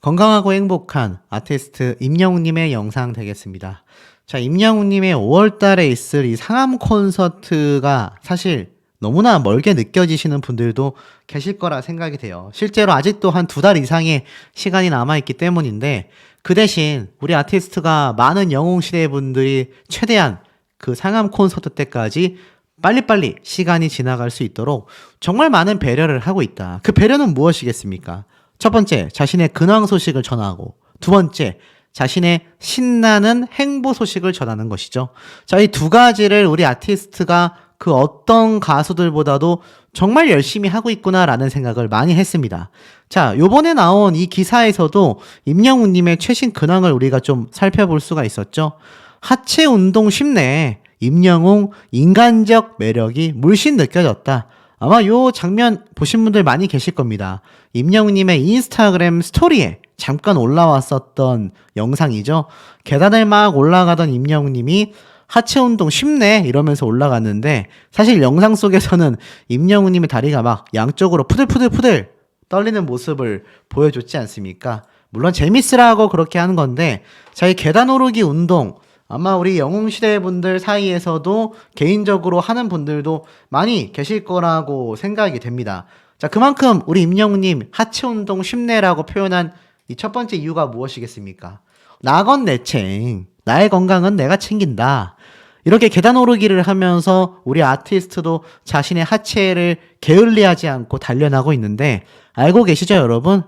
건강하고 행복한 아티스트 임영웅님의 영상 되겠습니다. 자, 임영웅님의 5월달에 있을 이 상암 콘서트가 사실 너무나 멀게 느껴지시는 분들도 계실 거라 생각이 돼요. 실제로 아직도 한 2달 이상의 시간이 남아있기 때문인데, 그 대신 우리 아티스트가 많은 영웅시대 분들이 최대한 그 상암 콘서트 때까지 빨리빨리 시간이 지나갈 수 있도록 정말 많은 배려를 하고 있다. 그 배려는 무엇이겠습니까? 첫 번째, 자신의 근황 소식을 전하고, 두 번째, 자신의 신나는 행보 소식을 전하는 것이죠. 자, 이 두 가지를 우리 아티스트가 그 어떤 가수들보다도 정말 열심히 하고 있구나라는 생각을 많이 했습니다. 자, 요번에 나온 이 기사에서도 임영웅님의 최신 근황을 우리가 좀 살펴볼 수가 있었죠. 하체 운동 쉽네. 임영웅 인간적 매력이 물씬 느껴졌다. 아마 요 장면 보신 분들 많이 계실 겁니다. 임영웅님의 인스타그램 스토리에 잠깐 올라왔었던 영상이죠. 계단을 막 올라가던 임영웅님이 하체 운동 쉽네 이러면서 올라갔는데, 사실 영상 속에서는 임영웅님의 다리가 막 양쪽으로 푸들푸들 떨리는 모습을 보여줬지 않습니까? 물론 재밌으라고 그렇게 하는 건데, 자, 이 계단 오르기 운동 아마 우리 영웅시대 분들 사이에서도 개인적으로 하는 분들도 많이 계실 거라고 생각이 됩니다. 자, 그만큼 우리 임영웅님 하체 운동 쉽네라고 표현한 이 첫 번째 이유가 무엇이겠습니까? 나건 내챙, 나의 건강은 내가 챙긴다. 이렇게 계단 오르기를 하면서 우리 아티스트도 자신의 하체를 게을리하지 않고 단련하고 있는데, 알고 계시죠, 여러분?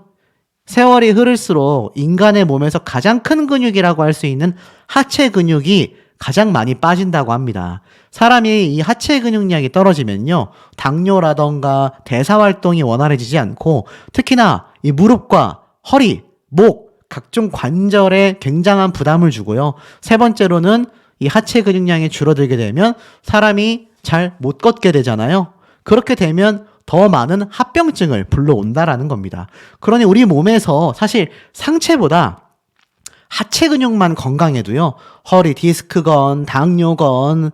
세월이 흐를수록 인간의 몸에서 가장 큰 근육이라고 할 수 있는 하체 근육이 가장 많이 빠진다고 합니다. 사람이 이 하체 근육량이 떨어지면요, 당뇨라던가 대사활동이 원활해지지 않고, 특히나 이 무릎과 허리, 목, 각종 관절에 굉장한 부담을 주고요. 세 번째로는 이 하체 근육량이 줄어들게 되면 사람이 잘 못 걷게 되잖아요. 그렇게 되면 더 많은 합병증을 불러온다라는 겁니다. 그러니 우리 몸에서 사실 상체보다 하체 근육만 건강해도요, 허리 디스크건, 당뇨건,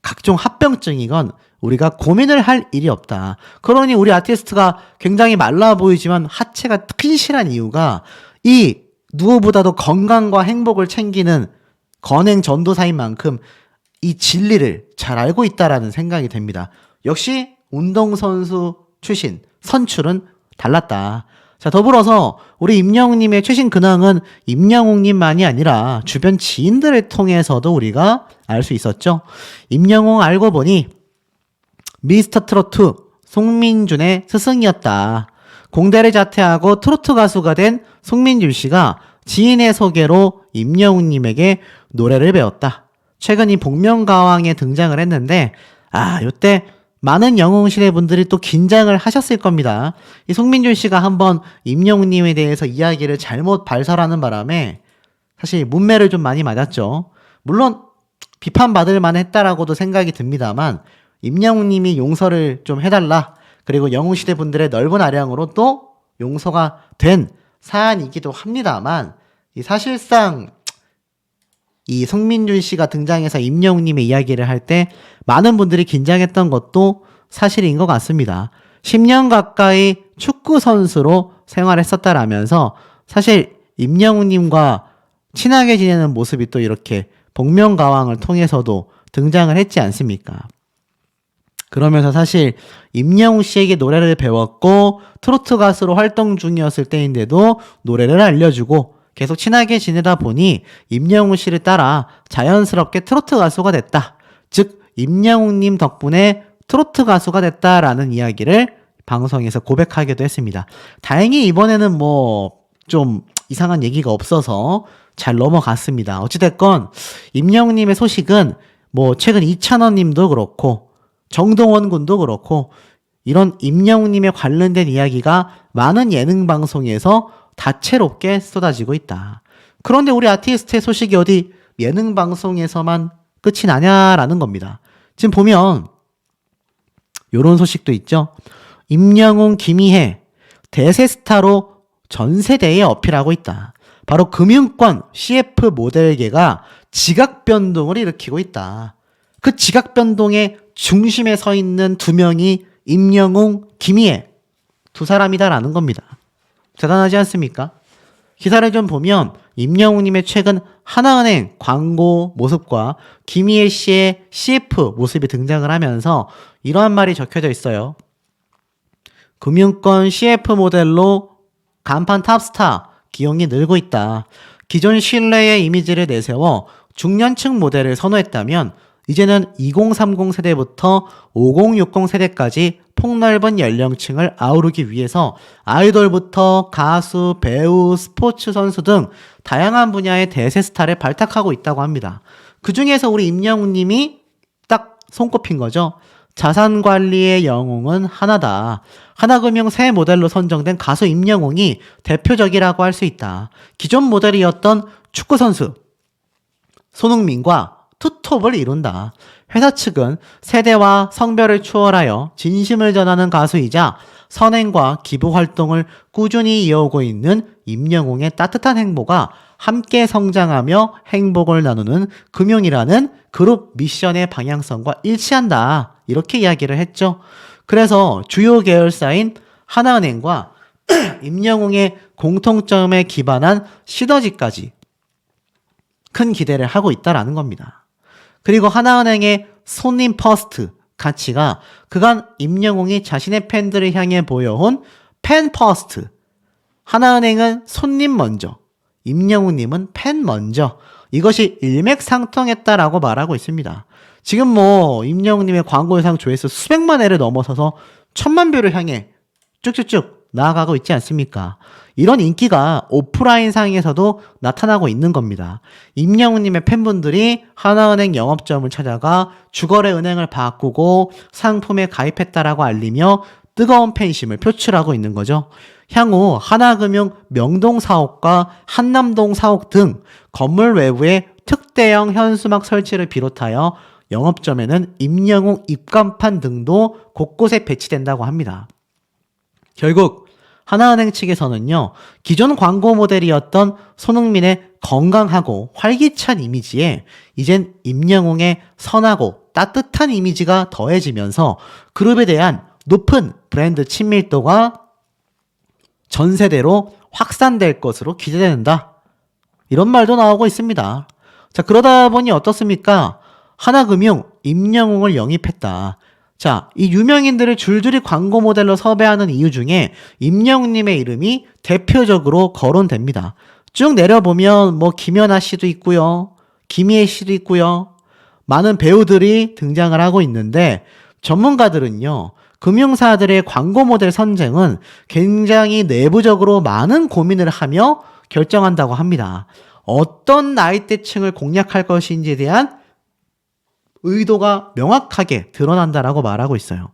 각종 합병증이건 우리가 고민을 할 일이 없다. 그러니 우리 아티스트가 굉장히 말라 보이지만 하체가 튼실한 이유가 이 누구보다도 건강과 행복을 챙기는 건행 전도사인 만큼 이 진리를 잘 알고 있다라는 생각이 됩니다. 역시 운동선수 출신, 선출은 달랐다. 자, 더불어서 우리 임영웅님의 최신 근황은 임영웅님만이 아니라 주변 지인들을 통해서도 우리가 알 수 있었죠. 임영웅 알고 보니 미스터트로트 송민준의 스승이었다. 공대를 자퇴하고 트로트 가수가 된 송민준 씨가 지인의 소개로 임영웅님에게 노래를 배웠다. 최근 이 복면가왕에 등장을 했는데, 요때 많은 영웅시대 분들이 또 긴장을 하셨을 겁니다. 이 송민준 씨가 한번 임영웅님에 대해서 이야기를 잘못 발설하는 바람에 사실 문매를 좀 많이 맞았죠. 물론 비판받을 만했다라고도 생각이 듭니다만, 임영웅님이 용서를 좀 해달라, 그리고 영웅시대 분들의 넓은 아량으로 또 용서가 된 사안이기도 합니다만, 이 사실상 이 송민준 씨가 등장해서 임영웅님의 이야기를 할 때 많은 분들이 긴장했던 것도 사실인 것 같습니다. 10년 가까이 축구 선수로 생활했었다라면서 사실 임영웅님과 친하게 지내는 모습이 또 이렇게 복면가왕을 통해서도 등장을 했지 않습니까? 그러면서 사실 임영웅 씨에게 노래를 배웠고 트로트 가수로 활동 중이었을 때인데도 노래를 알려주고 계속 친하게 지내다 보니 임영웅 씨를 따라 자연스럽게 트로트 가수가 됐다. 즉 임영웅님 덕분에 트로트 가수가 됐다라는 이야기를 방송에서 고백하기도 했습니다. 다행히 이번에는 좀 이상한 얘기가 없어서 잘 넘어갔습니다. 어찌됐건 임영웅님의 소식은 최근 이찬원 님도 그렇고 정동원 군도 그렇고 이런 임영웅님에 관련된 이야기가 많은 예능 방송에서 다채롭게 쏟아지고 있다. 그런데 우리 아티스트의 소식이 어디 예능 방송에서만 끝이 나냐라는 겁니다. 지금 보면 이런 소식도 있죠. 임영웅, 김희애 대세 스타로 전 세대에 어필하고 있다. 바로 금융권 CF 모델계가 지각 변동을 일으키고 있다. 그 지각 변동의 중심에 서 있는 두 명이 임영웅, 김희애 두 사람이다라는 겁니다. 대단하지 않습니까? 기사를 좀 보면 임영웅님의 최근 하나은행 광고 모습과 김희애 씨의 CF 모습이 등장을 하면서 이러한 말이 적혀져 있어요. 금융권 CF 모델로 간판 탑스타 기용이 늘고 있다. 기존 신뢰의 이미지를 내세워 중년층 모델을 선호했다면 이제는 2030 세대부터 5060 세대까지 폭넓은 연령층을 아우르기 위해서 아이돌부터 가수, 배우, 스포츠 선수 등 다양한 분야의 대세 스타를 발탁하고 있다고 합니다. 그 중에서 우리 임영웅님이 딱 손꼽힌 거죠. 자산관리의 영웅은 하나다. 하나금융 새 모델로 선정된 가수 임영웅이 대표적이라고 할 수 있다. 기존 모델이었던 축구선수 손흥민과 투톱을 이룬다. 회사 측은 세대와 성별을 초월하여 진심을 전하는 가수이자 선행과 기부 활동을 꾸준히 이어오고 있는 임영웅의 따뜻한 행보가 함께 성장하며 행복을 나누는 금융이라는 그룹 미션의 방향성과 일치한다. 이렇게 이야기를 했죠. 그래서 주요 계열사인 하나은행과 임영웅의 공통점에 기반한 시너지까지 큰 기대를 하고 있다라는 겁니다. 그리고 하나은행의 손님 퍼스트 가치가 그간 임영웅이 자신의 팬들을 향해 보여온 팬 퍼스트. 하나은행은 손님 먼저, 임영웅님은 팬 먼저. 이것이 일맥상통했다라고 말하고 있습니다. 지금 뭐 임영웅님의 광고 예상 조회수 수백만 회를 넘어서서 1000만 뷰를 향해 쭉쭉쭉 나아가고 있지 않습니까? 이런 인기가 오프라인 상에서도 나타나고 있는 겁니다. 임영웅님의 팬분들이 하나은행 영업점을 찾아가 주거래 은행을 바꾸고 상품에 가입했다라고 알리며 뜨거운 팬심을 표출하고 있는 거죠. 향후 하나금융 명동 사옥과 한남동 사옥 등 건물 외부에 특대형 현수막 설치를 비롯하여 영업점에는 임영웅 입간판 등도 곳곳에 배치된다고 합니다. 결국 하나은행 측에서는요, 기존 광고 모델이었던 손흥민의 건강하고 활기찬 이미지에 이젠 임영웅의 선하고 따뜻한 이미지가 더해지면서 그룹에 대한 높은 브랜드 친밀도가 전 세대로 확산될 것으로 기대된다. 이런 말도 나오고 있습니다. 자, 그러다 보니 어떻습니까? 하나금융 임영웅을 영입했다. 자, 이 유명인들을 줄줄이 광고 모델로 섭외하는 이유 중에 임영웅님의 이름이 대표적으로 거론됩니다. 쭉 내려보면 뭐 김연아 씨도 있고요. 김희애 씨도 있고요. 많은 배우들이 등장을 하고 있는데 전문가들은요. 금융사들의 광고 모델 선정은 굉장히 내부적으로 많은 고민을 하며 결정한다고 합니다. 어떤 나이대층을 공략할 것인지에 대한 의도가 명확하게 드러난다라고 말하고 있어요.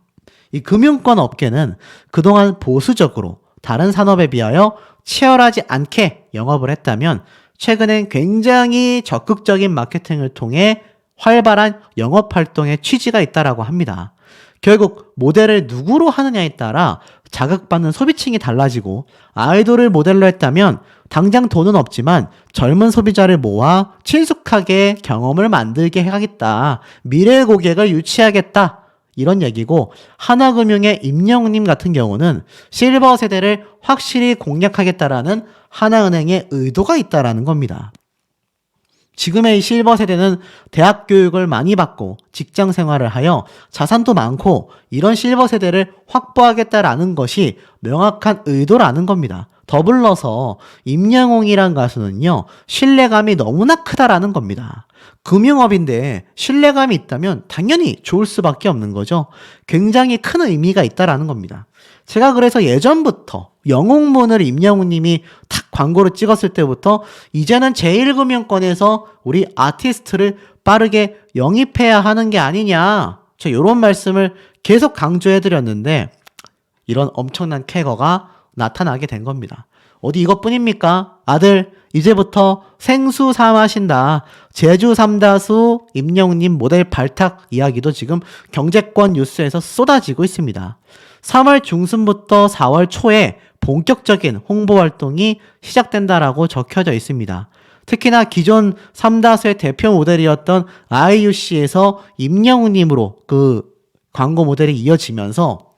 이 금융권 업계는 그동안 보수적으로 다른 산업에 비하여 치열하지 않게 영업을 했다면 최근엔 굉장히 적극적인 마케팅을 통해 활발한 영업 활동에 취지가 있다라고 합니다. 결국 모델을 누구로 하느냐에 따라 자극받는 소비층이 달라지고 아이돌을 모델로 했다면 당장 돈은 없지만 젊은 소비자를 모아 친숙하게 경험을 만들게 해가겠다. 미래 고객을 유치하겠다. 이런 얘기고 하나금융의 임영웅님 같은 경우는 실버 세대를 확실히 공략하겠다라는 하나은행의 의도가 있다라는 겁니다. 지금의 이 실버 세대는 대학 교육을 많이 받고 직장 생활을 하여 자산도 많고 이런 실버 세대를 확보하겠다라는 것이 명확한 의도라는 겁니다. 더불어서 임영웅이란 가수는요, 신뢰감이 너무나 크다라는 겁니다. 금융업인데 신뢰감이 있다면 당연히 좋을 수밖에 없는 거죠. 굉장히 큰 의미가 있다라는 겁니다. 제가 그래서 예전부터 영웅문을 임영웅님이 탁 광고를 찍었을 때부터 이제는 제1금융권에서 우리 아티스트를 빠르게 영입해야 하는 게 아니냐, 저 이런 말씀을 계속 강조해드렸는데 이런 엄청난 쾌거가 나타나게 된 겁니다. 어디 이것뿐입니까? 아들 이제부터 생수 사 마신다. 제주 삼다수 임영웅님 모델 발탁 이야기도 지금 경제권 뉴스에서 쏟아지고 있습니다. 3월 중순부터 4월 초에 본격적인 홍보 활동이 시작된다라고 적혀져 있습니다. 특히나 기존 삼다수의 대표 모델이었던 IUC에서 임영웅님으로 그 광고 모델이 이어지면서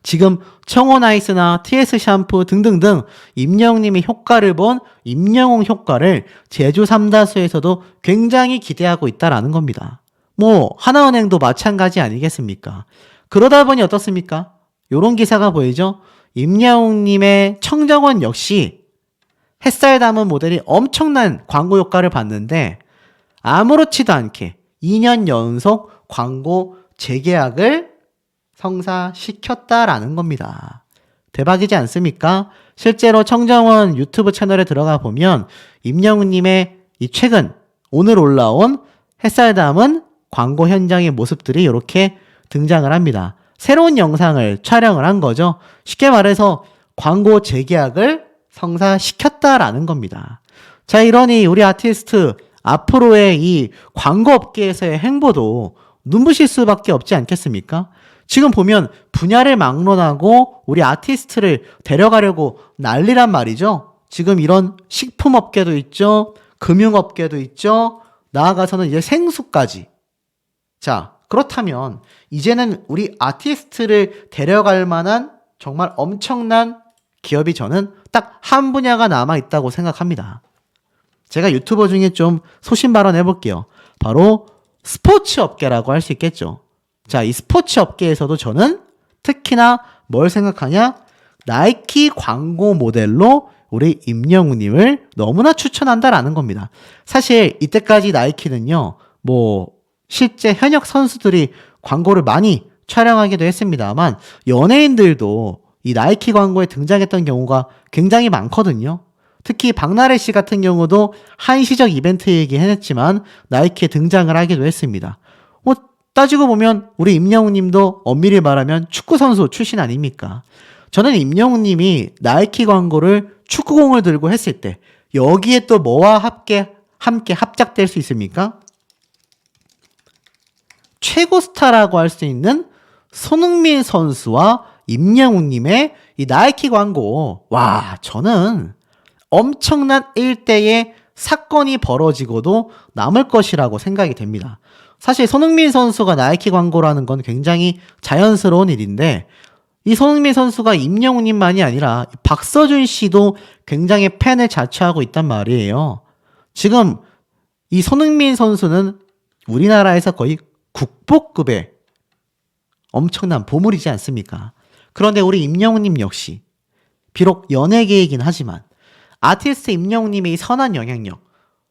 지금 청호나이스나 TS 샴푸 등등등 임영웅님의 효과를 본 임영웅 효과를 제주 삼다수에서도 굉장히 기대하고 있다라는 겁니다. 뭐 하나은행도 마찬가지 아니겠습니까? 그러다 보니 어떻습니까? 요런 기사가 보이죠? 임영웅님의 청정원 역시 햇살 담은 모델이 엄청난 광고 효과를 봤는데 아무렇지도 않게 2년 연속 광고 재계약을 성사시켰다라는 겁니다. 대박이지 않습니까? 실제로 청정원 유튜브 채널에 들어가 보면 임영웅님의 이 최근 오늘 올라온 햇살 담은 광고 현장의 모습들이 이렇게 등장을 합니다. 새로운 영상을 촬영을 한 거죠. 쉽게 말해서 광고 재계약을 성사시켰다라는 겁니다. 자, 이러니 우리 아티스트 앞으로의 이 광고 업계에서의 행보도 눈부실 수밖에 없지 않겠습니까? 지금 보면 분야를 막론하고 우리 아티스트를 데려가려고 난리란 말이죠. 지금 이런 식품업계도 있죠. 금융업계도 있죠. 나아가서는 이제 생수까지. 자, 그렇다면 이제는 우리 아티스트를 데려갈 만한 정말 엄청난 기업이 저는 딱 한 분야가 남아있다고 생각합니다. 제가 유튜버 중에 좀 소신 발언해 볼게요. 바로 스포츠 업계라고 할 수 있겠죠. 자, 이 스포츠 업계에서도 저는 특히나 뭘 생각하냐? 나이키 광고 모델로 우리 임영웅님을 너무나 추천한다라는 겁니다. 사실 이때까지 나이키는요, 뭐 실제 현역 선수들이 광고를 많이 촬영하기도 했습니다만 연예인들도 이 나이키 광고에 등장했던 경우가 굉장히 많거든요. 특히 박나래 씨 같은 경우도 한시적 이벤트이긴 했지만 나이키에 등장을 하기도 했습니다. 따지고 보면 우리 임영웅 님도 엄밀히 말하면 축구선수 출신 아닙니까? 저는 임영웅 님이 나이키 광고를 축구공을 들고 했을 때 여기에 또 뭐와 함께 합작될 수 있습니까? 최고 스타라고 할 수 있는 손흥민 선수와 임영웅 님의 이 나이키 광고, 와, 저는 엄청난 일대의 사건이 벌어지고도 남을 것이라고 생각이 됩니다. 사실 손흥민 선수가 나이키 광고라는 건 굉장히 자연스러운 일인데 이 손흥민 선수가 임영웅님만이 아니라 박서준 씨도 굉장히 팬을 자처하고 있단 말이에요. 지금 이 손흥민 선수는 우리나라에서 거의 국보급의 엄청난 보물이지 않습니까? 그런데 우리 임영웅님 역시 비록 연예계이긴 하지만 아티스트 임영웅님의 이 선한 영향력,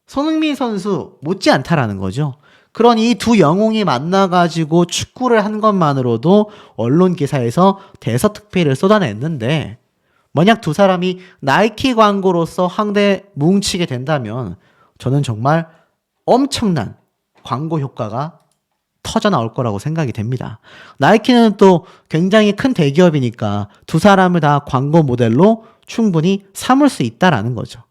손흥민 선수 못지않다라는 거죠. 그러니 이 두 영웅이 만나가지고 축구를 한 것만으로도 언론 기사에서 대서특필을 쏟아냈는데 만약 두 사람이 나이키 광고로서 한데 뭉치게 된다면 저는 정말 엄청난 광고 효과가 터져 나올 거라고 생각이 됩니다. 나이키는 또 굉장히 큰 대기업이니까 두 사람을 다 광고 모델로 충분히 삼을 수 있다라는 거죠.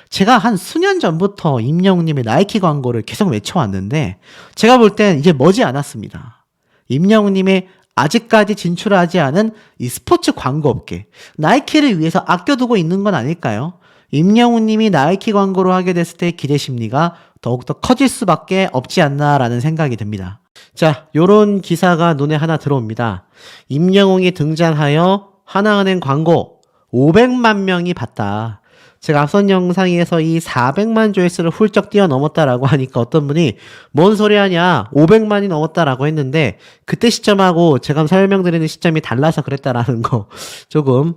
제가 한 수년 전부터 임영웅님의 나이키 광고를 계속 외쳐왔는데 제가 볼 땐 이제 머지 않았습니다. 임영웅님의 아직까지 진출하지 않은 이 스포츠 광고 업계, 나이키를 위해서 아껴두고 있는 건 아닐까요? 임영웅님이 나이키 광고를 하게 됐을 때 기대 심리가 더욱더 커질 수밖에 없지 않나라는 생각이 듭니다. 자, 요런 기사가 눈에 하나 들어옵니다. 임영웅이 등장하여 하나은행 광고 500만 명이 봤다. 제가 앞선 영상에서 이 400만 조회수를 훌쩍 뛰어넘었다라고 하니까 어떤 분이 뭔 소리 하냐 500만이 넘었다라고 했는데 그때 시점하고 제가 설명드리는 시점이 달라서 그랬다라는 거 조금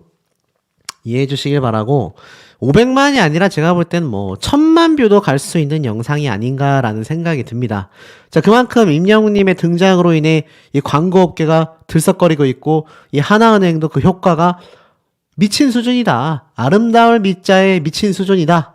이해해 주시길 바라고 500만이 아니라 제가 볼 땐 뭐 1000만 뷰도 갈 수 있는 영상이 아닌가라는 생각이 듭니다. 자, 그만큼 임영웅님의 등장으로 인해 이 광고 업계가 들썩거리고 있고 이 하나은행도 그 효과가 미친 수준이다. 아름다울 미자에 미친 수준이다.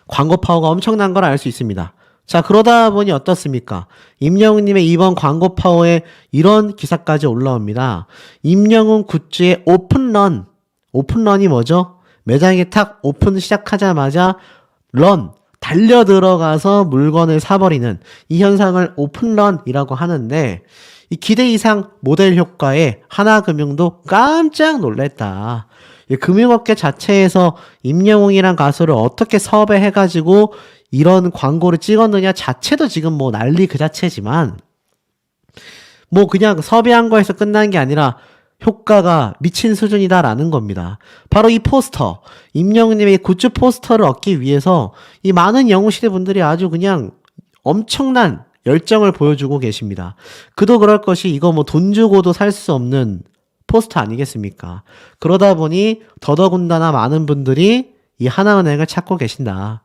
광고 파워가 엄청난 걸 알 수 있습니다. 자, 그러다 보니 어떻습니까? 임영웅님의 이번 광고 파워에 이런 기사까지 올라옵니다. 임영웅 굿즈의 오픈런. 오픈런이 뭐죠? 매장에 탁 오픈 시작하자마자 달려 들어가서 물건을 사버리는 이 현상을 오픈런이라고 하는데 이 기대 이상 모델 효과에 하나금융도 깜짝 놀랐다. 이 금융업계 자체에서 임영웅이란 가수를 어떻게 섭외해가지고 이런 광고를 찍었느냐 자체도 지금 뭐 난리 그 자체지만 뭐 그냥 섭외한 거에서 끝난 게 아니라 효과가 미친 수준이다라는 겁니다. 바로 이 포스터, 임영웅님의 굿즈 포스터를 얻기 위해서 이 많은 영웅시대 분들이 아주 그냥 엄청난 열정을 보여주고 계십니다. 그도 그럴 것이 이거 뭐 돈 주고도 살 수 없는 포스터 아니겠습니까? 그러다 보니 더더군다나 많은 분들이 이 하나은행을 찾고 계신다.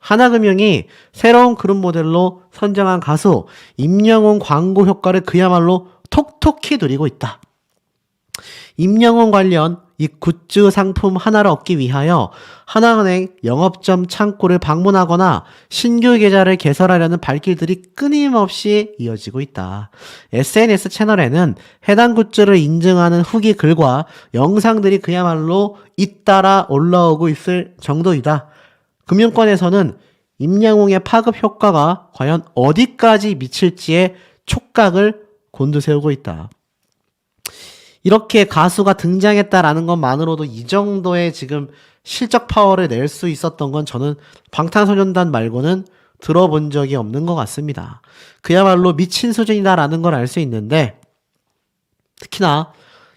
하나금융이 새로운 그룹 모델로 선정한 가수 임영웅 광고 효과를 그야말로 톡톡히 누리고 있다. 임영웅 관련 이 굿즈 상품 하나를 얻기 위하여 하나은행 영업점 창구를 방문하거나 신규 계좌를 개설하려는 발길들이 끊임없이 이어지고 있다. SNS 채널에는 해당 굿즈를 인증하는 후기 글과 영상들이 그야말로 잇따라 올라오고 있을 정도이다. 금융권에서는 임영웅의 파급 효과가 과연 어디까지 미칠지에 촉각을 곤두세우고 있다. 이렇게 가수가 등장했다라는 것만으로도 이 정도의 지금 실적 파워를 낼 수 있었던 건 저는 방탄소년단 말고는 들어본 적이 없는 것 같습니다. 그야말로 미친 수준이다라는 걸 알 수 있는데, 특히나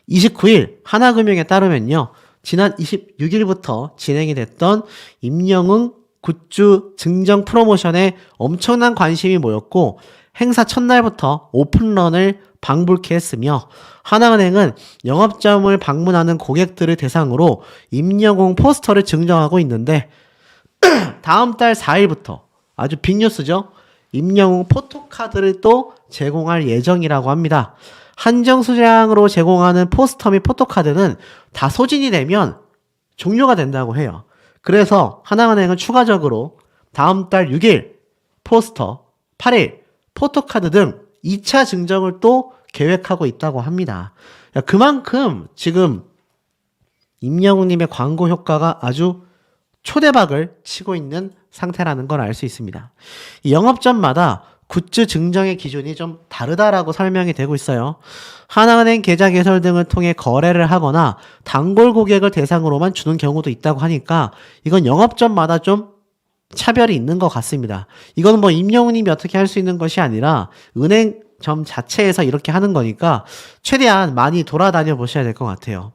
29일 하나금융에 따르면요, 지난 26일부터 진행이 됐던 임영웅 굿즈 증정 프로모션에 엄청난 관심이 모였고, 행사 첫날부터 오픈런을 방불케 했으며, 하나은행은 영업점을 방문하는 고객들을 대상으로 임영웅 포스터를 증정하고 있는데, 다음 달 4일부터 아주 빅뉴스죠. 임영웅 포토카드를 또 제공할 예정이라고 합니다. 한정 수량으로 제공하는 포스터 및 포토카드는 다 소진이 되면 종료가 된다고 해요. 그래서 하나은행은 추가적으로 다음 달 6일 포스터, 8일 포토카드 등 2차 증정을 또 계획하고 있다고 합니다. 그만큼 지금 임영웅님의 광고 효과가 아주 초대박을 치고 있는 상태라는 걸 알 수 있습니다. 이 영업점마다 굿즈 증정의 기준이 좀 다르다라고 설명이 되고 있어요. 하나은행 계좌 개설 등을 통해 거래를 하거나 단골 고객을 대상으로만 주는 경우도 있다고 하니까 이건 영업점마다 좀 차별이 있는 것 같습니다. 이거는 뭐 임영웅님이 어떻게 할 수 있는 것이 아니라 은행점 자체에서 이렇게 하는 거니까 최대한 많이 돌아다녀 보셔야 될 것 같아요.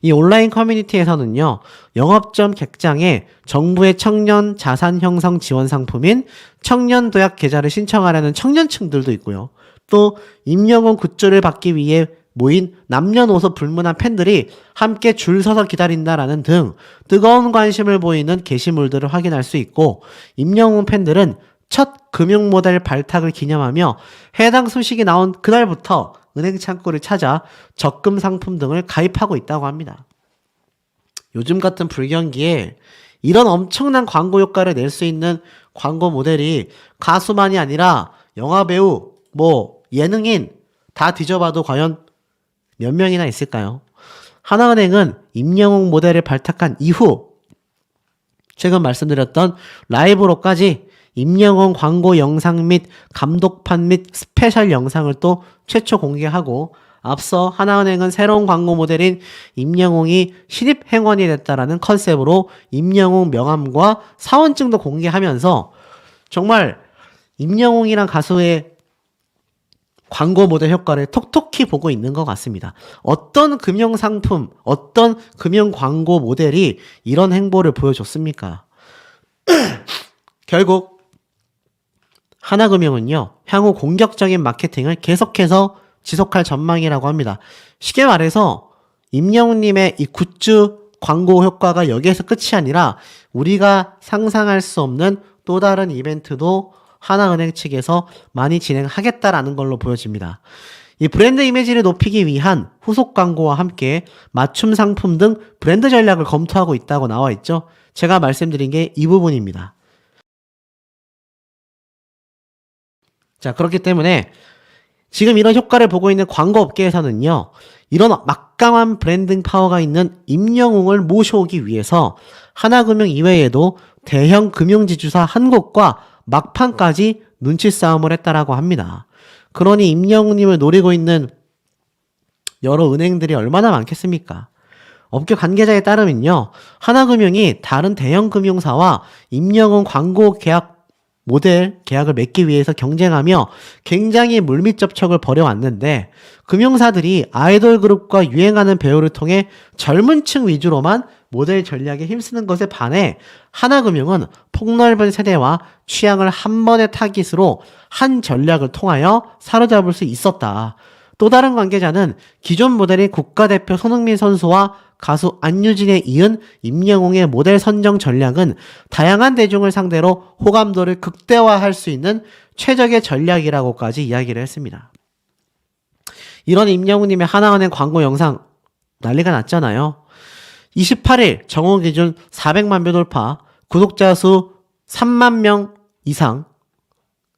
이 온라인 커뮤니티에서는요, 영업점 객장에 정부의 청년 자산 형성 지원 상품인 청년 도약 계좌를 신청하려는 청년층들도 있고요. 또 임영웅 굿즈를 받기 위해 모인 남녀노소 불문한 팬들이 함께 줄 서서 기다린다라는 등 뜨거운 관심을 보이는 게시물들을 확인할 수 있고, 임영웅 팬들은 첫 금융 모델 발탁을 기념하며 해당 소식이 나온 그날부터 은행 창구를 찾아 적금 상품 등을 가입하고 있다고 합니다. 요즘 같은 불경기에 이런 엄청난 광고 효과를 낼 수 있는 광고 모델이 가수만이 아니라 영화배우, 예능인 다 뒤져봐도 과연 몇 명이나 있을까요? 하나은행은 임영웅 모델을 발탁한 이후 최근 말씀드렸던 라이브로까지 임영웅 광고 영상 및 감독판 및 스페셜 영상을 또 최초 공개하고, 앞서 하나은행은 새로운 광고 모델인 임영웅이 신입 행원이 됐다라는 컨셉으로 임영웅 명함과 사원증도 공개하면서 정말 임영웅이란 가수의 광고 모델 효과를 톡톡히 보고 있는 것 같습니다. 어떤 금융상품, 어떤 금융 광고 모델이 이런 행보를 보여줬습니까? 결국 하나금융은요, 향후 공격적인 마케팅을 계속해서 지속할 전망이라고 합니다. 쉽게 말해서 임영웅님의 이 굿즈 광고 효과가 여기에서 끝이 아니라 우리가 상상할 수 없는 또 다른 이벤트도 하나은행 측에서 많이 진행하겠다라는 걸로 보여집니다. 이 브랜드 이미지를 높이기 위한 후속 광고와 함께 맞춤 상품 등 브랜드 전략을 검토하고 있다고 나와 있죠. 제가 말씀드린 게 이 부분입니다. 자, 그렇기 때문에 지금 이런 효과를 보고 있는 광고 업계에서는요, 이런 막강한 브랜딩 파워가 있는 임영웅을 모셔오기 위해서 하나금융 이외에도 대형 금융지주사 한국과 막판까지 눈치 싸움을 했다라고 합니다. 그러니 임영웅님을 노리고 있는 여러 은행들이 얼마나 많겠습니까? 업계 관계자에 따르면요, 하나금융이 다른 대형 금융사와 임영웅 광고 계약 모델 계약을 맺기 위해서 경쟁하며 굉장히 물밑 접촉을 벌여왔는데 금융사들이 아이돌 그룹과 유행하는 배우를 통해 젊은 층 위주로만 모델 전략에 힘쓰는 것에 반해 하나금융은 폭넓은 세대와 취향을 한 번의 타깃으로 한 전략을 통하여 사로잡을 수 있었다. 또 다른 관계자는 기존 모델인 국가대표 손흥민 선수와 가수 안유진에 이은 임영웅의 모델 선정 전략은 다양한 대중을 상대로 호감도를 극대화할 수 있는 최적의 전략이라고까지 이야기를 했습니다. 이런 임영웅님의 하나은행 광고 영상 난리가 났잖아요. 28일 정오 기준 400만 뷰 돌파, 구독자 수 3만 명 이상,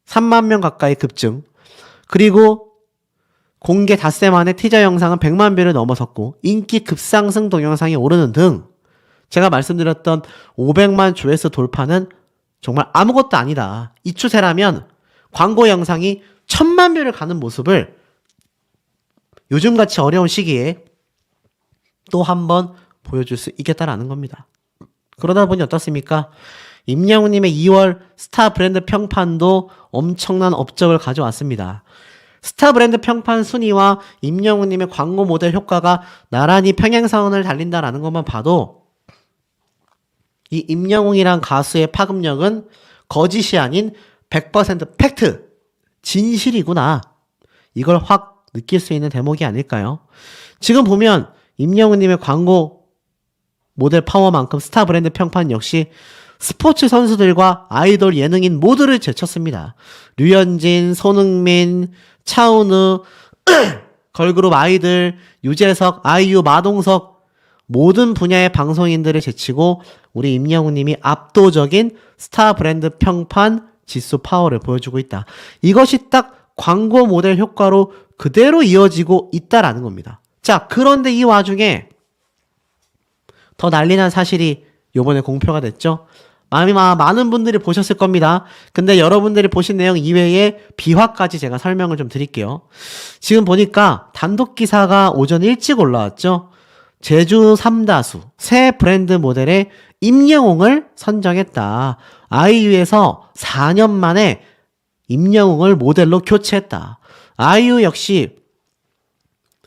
3만 명 가까이 급증, 그리고 공개 닷새 만에 티저 영상은 100만 뷰를 넘어섰고 인기 급상승 동영상이 오르는 등 제가 말씀드렸던 500만 조회수 돌파는 정말 아무것도 아니다. 이 추세라면 광고 영상이 1000만 뷰를 가는 모습을 요즘같이 어려운 시기에 또 한 번 보여줄 수 있겠다라는 겁니다. 그러다 보니 어떻습니까? 임영웅님의 2월 스타 브랜드 평판도 엄청난 업적을 가져왔습니다. 스타 브랜드 평판 순위와 임영웅님의 광고 모델 효과가 나란히 평행선을 달린다라는 것만 봐도 이 임영웅이란 가수의 파급력은 거짓이 아닌 100% 팩트, 진실이구나. 이걸 확 느낄 수 있는 대목이 아닐까요? 지금 보면 임영웅님의 광고 모델 파워만큼 스타 브랜드 평판 역시 스포츠 선수들과 아이돌 예능인 모두를 제쳤습니다. 류현진, 손흥민, 차은우, 걸그룹 아이들, 유재석, 아이유, 마동석 모든 분야의 방송인들을 제치고 우리 임영웅님이 압도적인 스타 브랜드 평판 지수 파워를 보여주고 있다. 이것이 딱 광고 모델 효과로 그대로 이어지고 있다라는 겁니다. 자, 그런데 이 와중에 더 난리난 사실이 요번에 공표가 됐죠. 많은 분들이 보셨을 겁니다. 근데 여러분들이 보신 내용 이외에 비화까지 제가 설명을 좀 드릴게요. 지금 보니까 단독 기사가 오전 일찍 올라왔죠. 제주 삼다수 새 브랜드 모델의 임영웅을 선정했다. 아이유에서 4년 만에 임영웅을 모델로 교체했다. 아이유 역시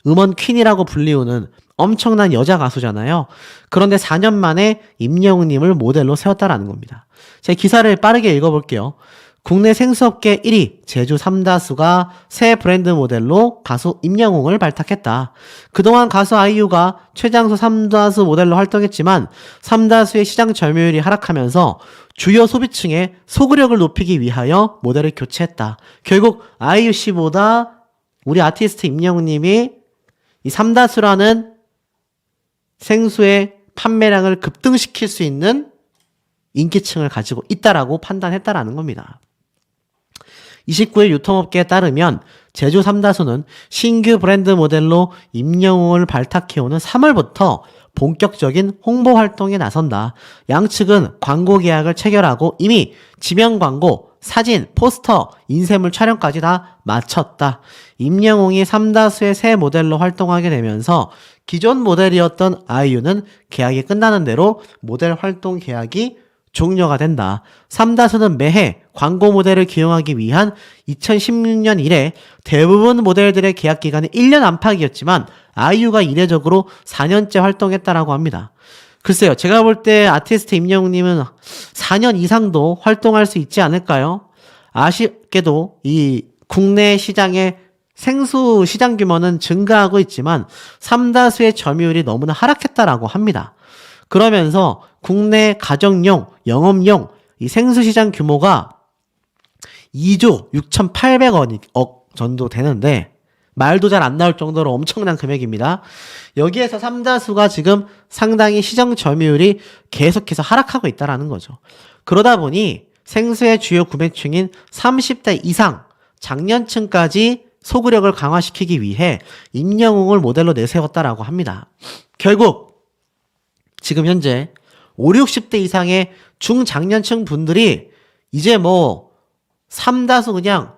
음원 퀸이라고 불리우는 엄청난 여자 가수잖아요. 그런데 4년 만에 임영웅님을 모델로 세웠다라는 겁니다. 제가 기사를 빠르게 읽어볼게요. 국내 생수업계 1위 제주 삼다수가 새 브랜드 모델로 가수 임영웅을 발탁했다. 그동안 가수 아이유가 최장수 삼다수 모델로 활동했지만 삼다수의 시장 점유율이 하락하면서 주요 소비층의 소구력을 높이기 위하여 모델을 교체했다. 결국 아이유 씨보다 우리 아티스트 임영웅님이 이 삼다수라는 생수의 판매량을 급등시킬 수 있는 인기층을 가지고 있다라고 판단했다라는 겁니다. 29일 유통업계에 따르면 제주 삼다수는 신규 브랜드 모델로 임영웅을 발탁해오는 3월부터 본격적인 홍보 활동에 나선다. 양측은 광고 계약을 체결하고 이미 지명 광고, 사진, 포스터, 인쇄물 촬영까지 다 마쳤다. 임영웅이 삼다수의 새 모델로 활동하게 되면서 기존 모델이었던 아이유는 계약이 끝나는 대로 모델 활동 계약이 종료가 된다. 삼다수는 매해 광고 모델을 기용하기 위한 2016년 이래 대부분 모델들의 계약 기간은 1년 안팎이었지만 아이유가 이례적으로 4년째 활동했다라고 합니다. 글쎄요, 제가 볼 때 아티스트 임영웅님은 4년 이상도 활동할 수 있지 않을까요? 아쉽게도 이 국내 시장의 생수 시장 규모는 증가하고 있지만 삼다수의 점유율이 너무나 하락했다라고 합니다. 그러면서 국내 가정용, 영업용 이 생수 시장 규모가 2조 6,800억 정도 되는데 말도 잘 안 나올 정도로 엄청난 금액입니다. 여기에서 삼다수가 지금 상당히 시장 점유율이 계속해서 하락하고 있다는 거죠. 그러다 보니 생수의 주요 구매층인 30대 이상 장년층까지 소구력을 강화시키기 위해 임영웅을 모델로 내세웠다라고 합니다. 결국 지금 현재 5, 60대 이상의 중장년층 분들이 이제 뭐 삼다수 그냥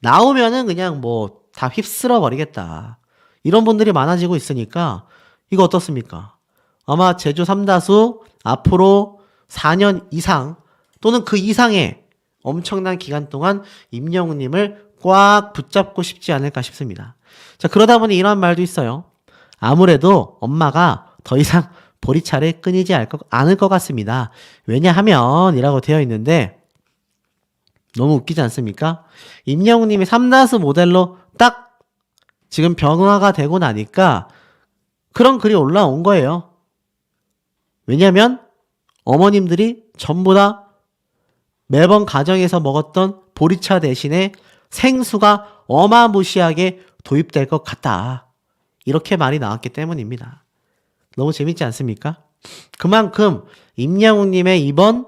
나오면은 그냥 뭐 다 휩쓸어 버리겠다. 이런 분들이 많아지고 있으니까 이거 어떻습니까? 아마 제주 삼다수 앞으로 4년 이상 또는 그 이상의 엄청난 기간 동안 임영웅님을 꽉 붙잡고 싶지 않을까 싶습니다. 자, 그러다 보니 이런 말도 있어요. 아무래도 엄마가 더 이상 보리차를 끊이지 않을 것 같습니다. 왜냐하면 이라고 되어 있는데 너무 웃기지 않습니까? 임영웅님이 삼다수 모델로 딱 지금 변화가 되고 나니까 그런 글이 올라온 거예요. 왜냐하면 어머님들이 전부 다 매번 가정에서 먹었던 보리차 대신에 생수가 어마무시하게 도입될 것 같다. 이렇게 말이 나왔기 때문입니다. 너무 재밌지 않습니까? 그만큼 임영웅님의 이번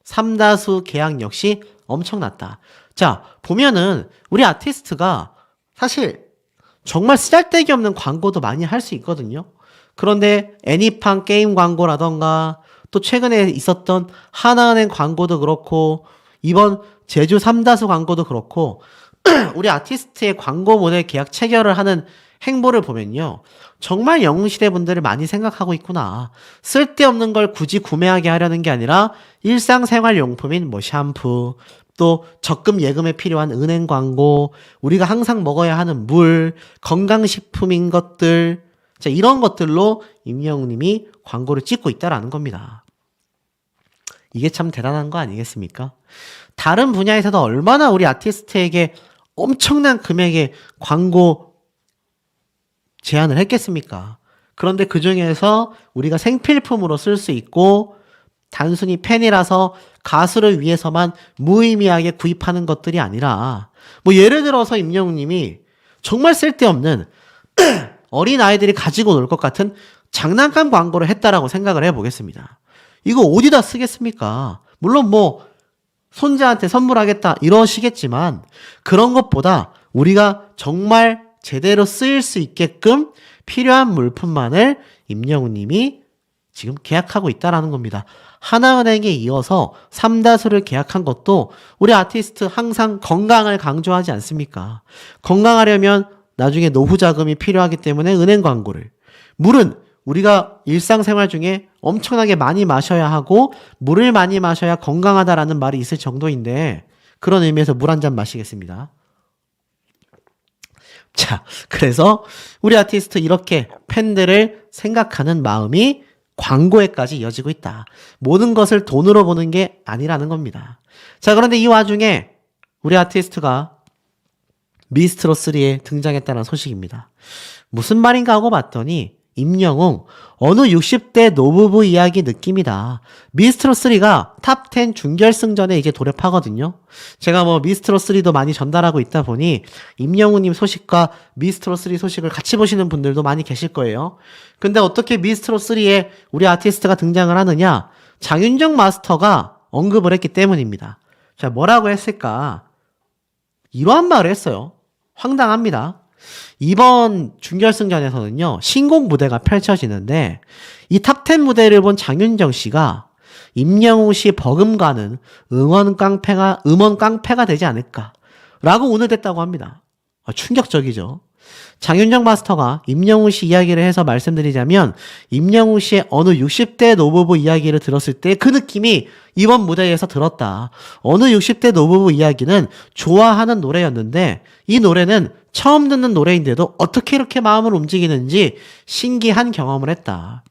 삼다수 계약 역시 엄청났다. 자, 보면은 우리 아티스트가 사실 정말 쓰잘데기 없는 광고도 많이 할 수 있거든요. 그런데 애니팡 게임 광고라던가 또 최근에 있었던 하나은행 광고도 그렇고 이번 제주 삼다수 광고도 그렇고 우리 아티스트의 광고 모델 계약 체결을 하는 행보를 보면요. 정말 영웅시대 분들을 많이 생각하고 있구나. 쓸데없는 걸 굳이 구매하게 하려는 게 아니라 일상생활용품인 뭐 샴푸, 또 적금 예금에 필요한 은행 광고, 우리가 항상 먹어야 하는 물, 건강식품인 것들, 자, 이런 것들로 임영웅님이 광고를 찍고 있다라는 겁니다. 이게 참 대단한 거 아니겠습니까? 다른 분야에서도 얼마나 우리 아티스트에게 엄청난 금액의 광고 제안을 했겠습니까? 그런데 그 중에서 우리가 생필품으로 쓸 수 있고 단순히 팬이라서 가수를 위해서만 무의미하게 구입하는 것들이 아니라 뭐 예를 들어서 임영웅님이 정말 쓸데없는 어린 아이들이 가지고 놀 것 같은 장난감 광고를 했다라고 생각을 해보겠습니다. 이거 어디다 쓰겠습니까? 물론 뭐 손자한테 선물하겠다 이러시겠지만 그런 것보다 우리가 정말 제대로 쓰일 수 있게끔 필요한 물품만을 임영웅님이 지금 계약하고 있다라는 겁니다. 하나은행에 이어서 삼다수를 계약한 것도 우리 아티스트 항상 건강을 강조하지 않습니까? 건강하려면 나중에 노후 자금이 필요하기 때문에 은행 광고를, 물은 우리가 일상생활 중에 엄청나게 많이 마셔야 하고 물을 많이 마셔야 건강하다라는 말이 있을 정도인데 그런 의미에서 물 한 잔 마시겠습니다. 자, 그래서 우리 아티스트 이렇게 팬들을 생각하는 마음이 광고에까지 이어지고 있다. 모든 것을 돈으로 보는 게 아니라는 겁니다. 자, 그런데 이 와중에 우리 아티스트가 미스트롯 3에 등장했다는 소식입니다. 무슨 말인가 하고 봤더니 임영웅 어느 60대 노부부 이야기 느낌이다. 미스트롯 3가 탑10 준결승전에 이제 돌입하거든요. 제가 뭐 미스트롯 3도 많이 전달하고 있다 보니 임영웅님 소식과 미스트롯 3 소식을 같이 보시는 분들도 많이 계실 거예요. 근데 어떻게 미스트롯 3에 우리 아티스트가 등장을 하느냐? 장윤정 마스터가 언급을 했기 때문입니다. 자, 뭐라고 했을까? 이러한 말을 했어요. 황당합니다. 이번 준결승전에서는요, 신곡 무대가 펼쳐지는데, 이 탑10 무대를 본 장윤정 씨가 임영웅 씨 버금가는 음원 깡패가 되지 않을까, 라고 오늘됐다고 합니다. 충격적이죠. 장윤정 마스터가 임영웅 씨 이야기를 해서 말씀드리자면, 임영웅 씨의 어느 60대 노부부 이야기를 들었을 때 그 느낌이 이번 무대에서 들었다. 어느 60대 노부부 이야기는 좋아하는 노래였는데, 이 노래는 처음 듣는 노래인데도 어떻게 이렇게 마음을 움직이는지 신기한 경험을 했다.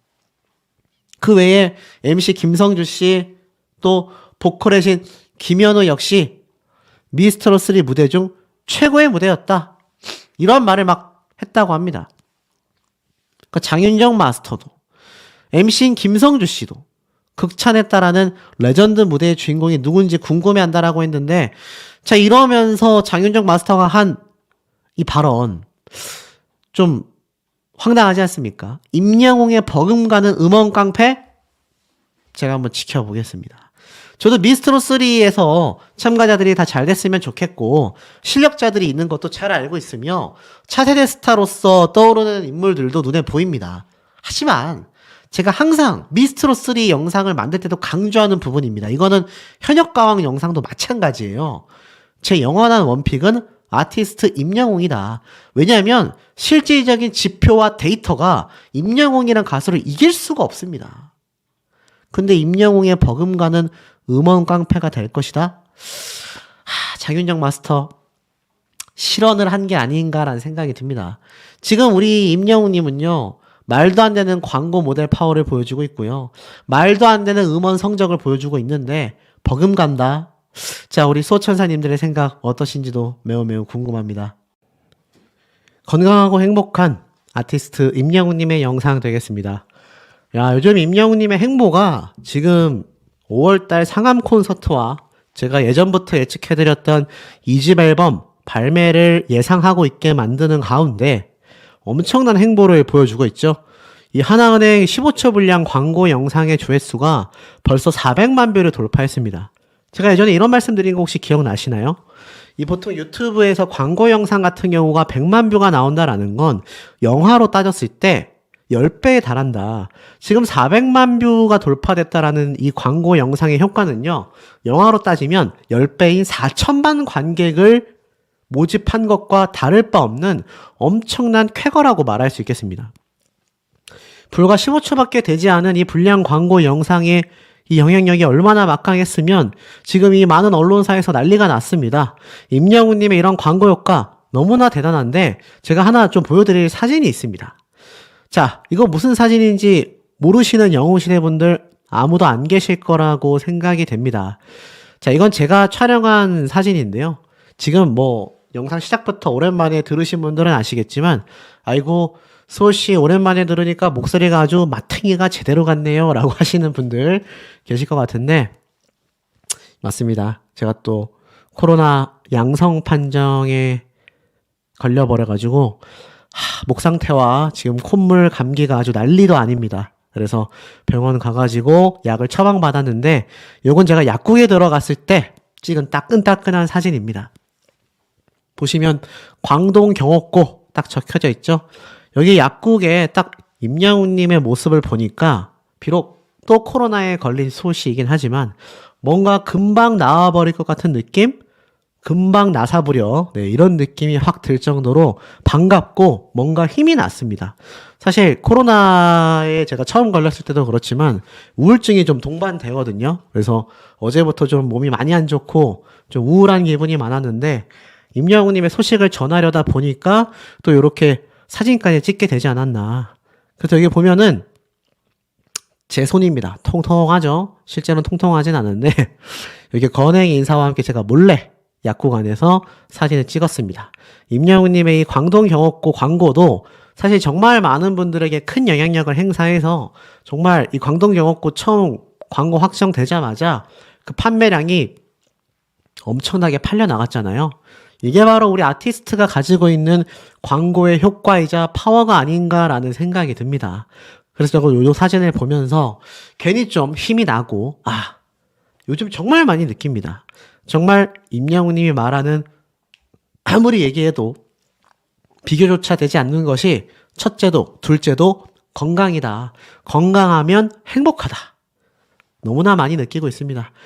그 외에 MC 김성주 씨, 또 보컬의 신 김현우 역시 미스트롯 3 무대 중 최고의 무대였다. 이런 말을 막 했다고 합니다. 그러니까 장윤정 마스터도 MC인 김성주 씨도 극찬했다라는 레전드 무대의 주인공이 누군지 궁금해한다라고 했는데, 자, 이러면서 장윤정 마스터가 한 이 발언 좀 황당하지 않습니까? 임영웅의 버금가는 음원 깡패? 제가 한번 지켜보겠습니다. 저도 미스트롯 3에서 참가자들이 다 잘 됐으면 좋겠고 실력자들이 있는 것도 잘 알고 있으며 차세대 스타로서 떠오르는 인물들도 눈에 보입니다. 하지만 제가 항상 미스트롯 3 영상을 만들 때도 강조하는 부분입니다. 이거는 현역가왕 영상도 마찬가지예요. 제 영원한 원픽은 아티스트 임영웅이다. 왜냐하면 실질적인 지표와 데이터가 임영웅이란 가수를 이길 수가 없습니다. 근데 임영웅의 버금가는 음원 깡패가 될 것이다? 장윤정 마스터 실언을 한 게 아닌가라는 생각이 듭니다. 지금 우리 임영웅님은요, 말도 안 되는 광고 모델 파워를 보여주고 있고요. 말도 안 되는 음원 성적을 보여주고 있는데 버금간다. 자, 우리 수호천사님들의 생각 어떠신지도 매우 매우 궁금합니다. 건강하고 행복한 아티스트 임영웅님의 영상 되겠습니다. 야, 요즘 임영웅님의 행보가 지금 5월달 상암 콘서트와 제가 예전부터 예측해드렸던 2집 앨범 발매를 예상하고 있게 만드는 가운데 엄청난 행보를 보여주고 있죠. 이 하나은행 15초 분량 광고 영상의 조회수가 벌써 400만 뷰를 돌파했습니다. 제가 예전에 이런 말씀 드린 거 혹시 기억나시나요? 이 보통 유튜브에서 광고 영상 같은 경우가 100만 뷰가 나온다라는 건 영화로 따졌을 때 10배에 달한다. 지금 400만 뷰가 돌파됐다라는 이 광고 영상의 효과는요, 영화로 따지면 10배인 4천만 관객을 모집한 것과 다를 바 없는 엄청난 쾌거라고 말할 수 있겠습니다. 불과 15초밖에 되지 않은 이 불량 광고 영상의 이 영향력이 얼마나 막강했으면 지금 이 많은 언론사에서 난리가 났습니다. 임영웅님의 이런 광고 효과 너무나 대단한데 제가 하나 좀 보여드릴 사진이 있습니다. 자, 이거 무슨 사진인지 모르시는 영웅시대 분들 아무도 안 계실 거라고 생각이 됩니다. 자, 이건 제가 촬영한 사진인데요. 지금 뭐 영상 시작부터 오랜만에 들으신 분들은 아시겠지만, 아이고 수호씨 오랜만에 들으니까 목소리가 아주 마탱이가 제대로 같네요 라고 하시는 분들 계실 것 같은데, 맞습니다. 제가 또 코로나 양성 판정에 걸려버려가지고 목 상태와 지금 콧물 감기가 아주 난리도 아닙니다. 그래서 병원 가가지고 약을 처방받았는데, 요건 제가 약국에 들어갔을 때 찍은 따끈따끈한 사진입니다. 보시면 광동 경옥고 딱 적혀져 있죠. 여기 약국에 딱 임영웅님의 모습을 보니까 비록 또 코로나에 걸린 소식이긴 하지만 뭔가 금방 나와버릴 것 같은 느낌? 금방 나사부려, 네, 이런 느낌이 확 들 정도로 반갑고 뭔가 힘이 났습니다. 사실 코로나에 제가 처음 걸렸을 때도 그렇지만 우울증이 좀 동반되거든요. 그래서 어제부터 좀 몸이 많이 안 좋고 좀 우울한 기분이 많았는데, 임영웅님의 소식을 전하려다 보니까 또 이렇게 사진까지 찍게 되지 않았나. 그래서 여기 보면은 제 손입니다. 통통하죠? 실제로는 통통하진 않은데 여기 건행 인사와 함께 제가 몰래 약국 안에서 사진을 찍었습니다. 임영웅님의 이 광동 경옥고 광고도 사실 정말 많은 분들에게 큰 영향력을 행사해서 정말 이 광동 경옥고 처음 광고 확정되자마자 그 판매량이 엄청나게 팔려 나갔잖아요. 이게 바로 우리 아티스트가 가지고 있는 광고의 효과이자 파워가 아닌가라는 생각이 듭니다. 그래서 저거 요 사진을 보면서 괜히 좀 힘이 나고, 요즘 정말 많이 느낍니다. 정말 임영웅님이 말하는 아무리 얘기해도 비교조차 되지 않는 것이 첫째도 둘째도 건강이다. 건강하면 행복하다. 너무나 많이 느끼고 있습니다.